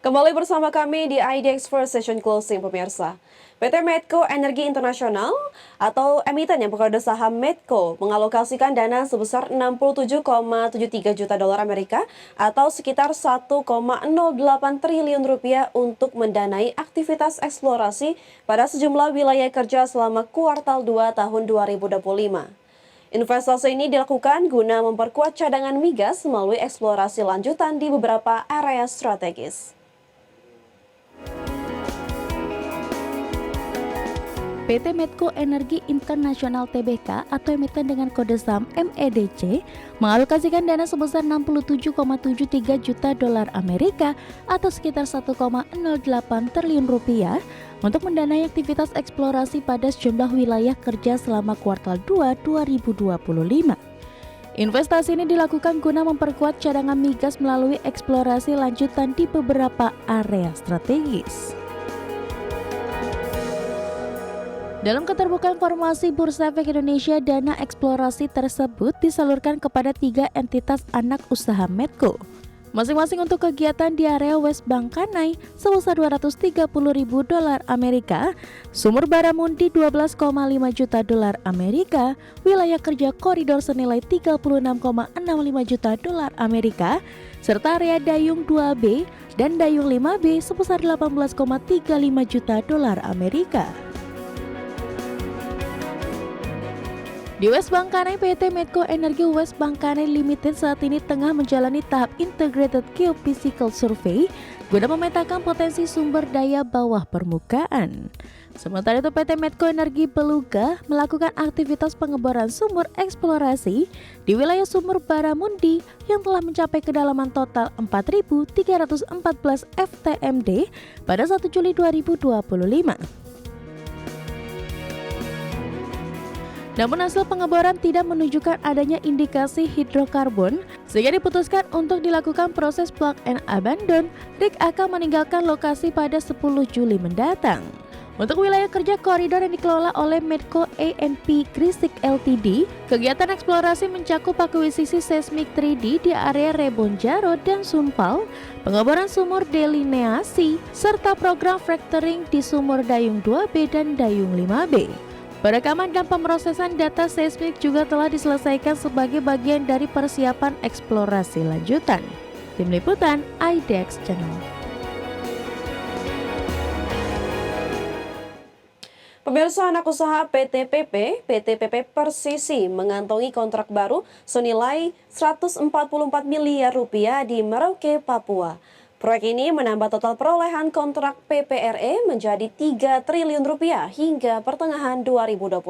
Kembali bersama kami di IDX First Session Closing, pemirsa. PT Medco Energi Internasional atau emiten yang berkode saham Medco mengalokasikan dana sebesar 67,73 juta dolar Amerika atau sekitar 1,08 triliun rupiah untuk mendanai aktivitas eksplorasi pada sejumlah wilayah kerja selama kuartal 2 tahun 2025. Investasi ini dilakukan guna memperkuat cadangan migas melalui eksplorasi lanjutan di beberapa area strategis. PT Medco Energi Internasional Tbk atau emiten dengan kode saham MEDC mengalokasikan dana sebesar 67,73 juta dolar Amerika atau sekitar 1,08 triliun rupiah untuk mendanai aktivitas eksplorasi pada sejumlah wilayah kerja selama kuartal 2 2025. Investasi ini dilakukan guna memperkuat cadangan migas melalui eksplorasi lanjutan di beberapa area strategis. Dalam keterbukaan informasi Bursa Efek Indonesia, dana eksplorasi tersebut disalurkan kepada 3 entitas anak usaha Medco, masing-masing untuk kegiatan di area West Bangkanai sebesar 230.000 dolar Amerika, Sumur Baramundi 12,5 juta dolar Amerika, wilayah kerja koridor senilai 36,65 juta dolar Amerika, serta area Dayung 2B dan Dayung 5B sebesar 18,35 juta dolar Amerika. Di West Bangkanai, PT Medco Energi West Bangkanai Limited saat ini tengah menjalani tahap Integrated Geophysical Survey guna memetakan potensi sumber daya bawah permukaan. Sementara itu PT Medco Energi Beluga melakukan aktivitas pengeboran sumur eksplorasi di wilayah Sumur Baramundi yang telah mencapai kedalaman total 4.314 FTMD pada 1 Juli 2025. Namun hasil pengeboran tidak menunjukkan adanya indikasi hidrokarbon sehingga diputuskan untuk dilakukan proses plug and abandon. Rig akan meninggalkan lokasi pada 10 Juli mendatang. Untuk wilayah kerja koridor yang dikelola oleh Medco A&P Gresik Ltd, kegiatan eksplorasi mencakup akuisisi seismik 3D di area Rebonjaro dan Sumpal, pengeboran sumur delineasi, serta program fracturing di sumur Dayung 2B dan Dayung 5B. Perekaman dan pemrosesan data seismik juga telah diselesaikan sebagai bagian dari persiapan eksplorasi lanjutan. Tim Liputan IDX Channel. Pemirsa, anak usaha PT PP Persisi mengantongi kontrak baru senilai 144 miliar rupiah di Merauke, Papua. Proyek ini menambah total perolehan kontrak PPRE menjadi 3 triliun rupiah hingga pertengahan 2025.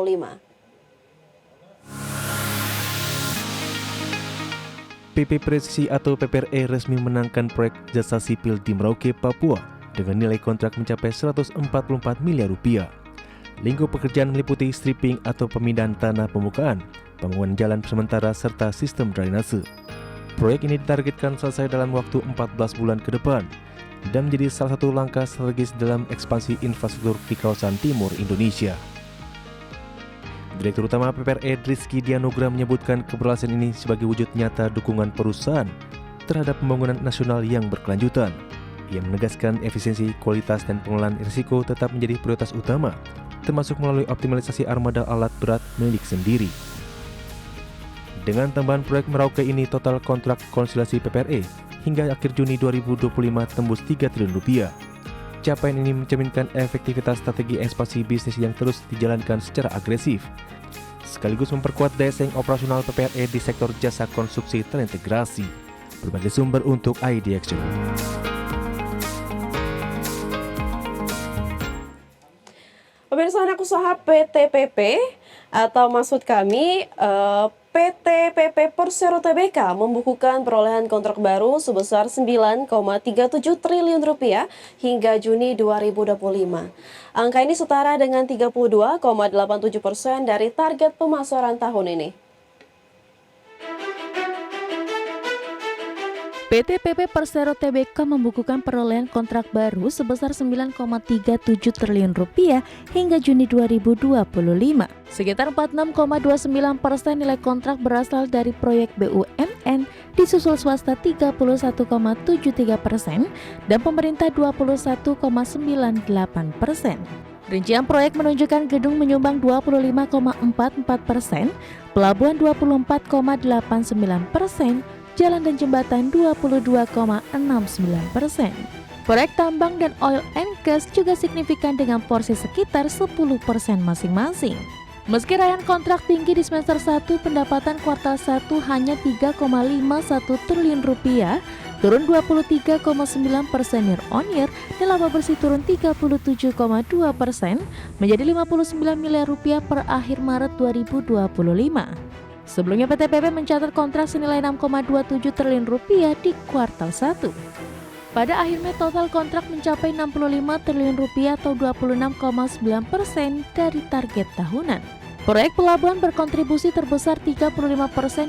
PP Presisi atau PPRE resmi menangkan proyek jasa sipil di Merauke, Papua dengan nilai kontrak mencapai 144 miliar rupiah. Lingkup pekerjaan meliputi stripping atau pemindahan tanah permukaan, pembangunan jalan sementara serta sistem drainase. Proyek ini ditargetkan selesai dalam waktu 14 bulan ke depan dan menjadi salah satu langkah strategis dalam ekspansi infrastruktur di kawasan timur Indonesia. Direktur Utama PPRE Rizky Dianugra menyebutkan keberhasilan ini sebagai wujud nyata dukungan perusahaan terhadap pembangunan nasional yang berkelanjutan. Ia menegaskan efisiensi, kualitas, dan pengelolaan risiko tetap menjadi prioritas utama, termasuk melalui optimalisasi armada alat berat milik sendiri. Dengan tambahan proyek Merauke ini, total kontrak konsolidasi PPRE hingga akhir Juni 2025 tembus 3 triliun rupiah. Capaian ini mencerminkan efektivitas strategi ekspansi bisnis yang terus dijalankan secara agresif, sekaligus memperkuat daya saing operasional PPRE di sektor jasa konstruksi terintegrasi. Berbagai sumber untuk IDX. Pemirsa, anak usaha PT PP atau maksud kami PT PP Persero Tbk membukukan perolehan kontrak baru sebesar 9,37 triliun rupiah hingga Juni 2025. Angka ini setara dengan 32,87% dari target pemasaran tahun ini. PT PP Persero Tbk membukukan perolehan kontrak baru sebesar 9,37 triliun rupiah hingga Juni 2025. Sekitar 46,29% nilai kontrak berasal dari proyek BUMN di disusul swasta 31,73% dan pemerintah 21,98%. Rincian proyek menunjukkan gedung menyumbang 25,44%, pelabuhan 24,89%, jalan dan jembatan 22,69%. Proyek tambang dan oil and gas juga signifikan dengan porsi sekitar 10% masing-masing. Meski raihan kontrak tinggi di semester 1, pendapatan kuartal 1 hanya 3,51 triliun rupiah, turun 23,9% year on year, dan laba bersih turun 37,2% menjadi 59 miliar rupiah per akhir Maret 2025. Sebelumnya PT PP mencatat kontrak senilai 6,27 triliun rupiah di kuartal 1. Pada akhir Mei total kontrak mencapai 65 triliun rupiah atau 26,9% dari target tahunan. Proyek pelabuhan berkontribusi terbesar 35%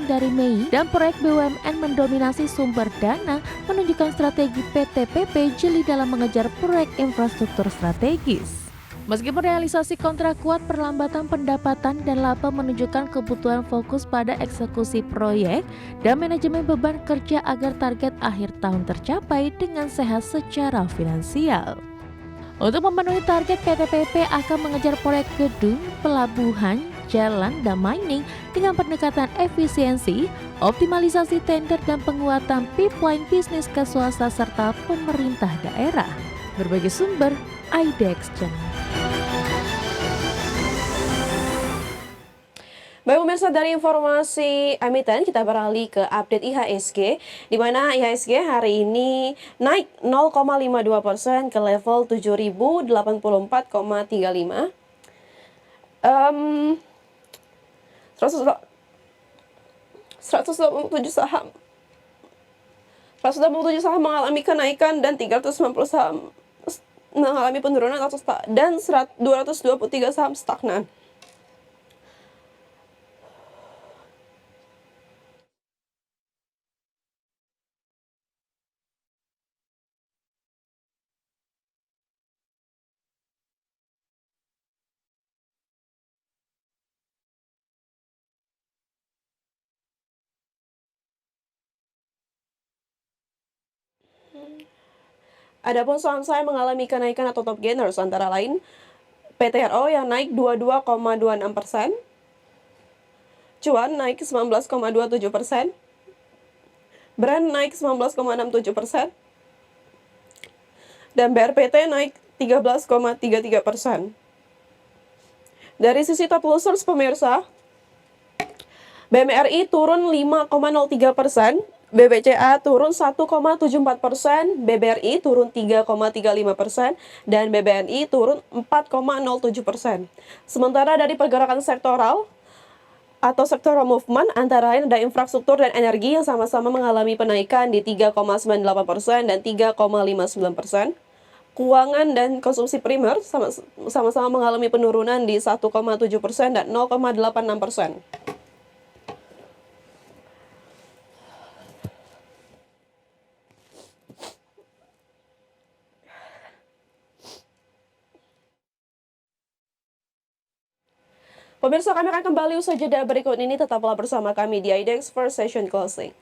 dari Mei dan proyek BUMN mendominasi sumber dana, menunjukkan strategi PT PP jeli dalam mengejar proyek infrastruktur strategis. Meskipun realisasi kontrak kuat, perlambatan pendapatan dan laba menunjukkan kebutuhan fokus pada eksekusi proyek dan manajemen beban kerja agar target akhir tahun tercapai dengan sehat secara finansial. Untuk memenuhi target, PT PP akan mengejar proyek gedung, pelabuhan, jalan, dan mining dengan pendekatan efisiensi, optimalisasi tender, dan penguatan pipeline bisnis ke swasta serta pemerintah daerah. Berbagai sumber, IDEX Channel. Baik pemirsa, dari informasi emiten kita beralih ke update IHSG, di mana IHSG hari ini naik 0,52% ke level 7.084,35. 187 saham mengalami kenaikan dan 390 saham mengalami penurunan dan 223 saham stagnan. Adapun saham-saham mengalami kenaikan atau top gainers antara lain PTRO yang naik 22,26%, Cuan naik 19,27%, Brand naik 19,67%, dan BRPT naik 13,33%. Dari sisi top losers pemirsa, BMRI turun 5,03%, BBCA turun 1,74%, BBRI turun 3,35%, dan BBNI turun 4,07%. Sementara dari pergerakan sektoral atau sektoral movement, antara lain ada infrastruktur dan energi yang sama-sama mengalami penaikan di 3,98% dan 3,59%. Keuangan dan konsumsi primer sama-sama mengalami penurunan di 1,7% dan 0,86%. Pemirsa, kami akan kembali usai jeda berikut ini. Tetaplah bersama kami di IDEX First Session Closing.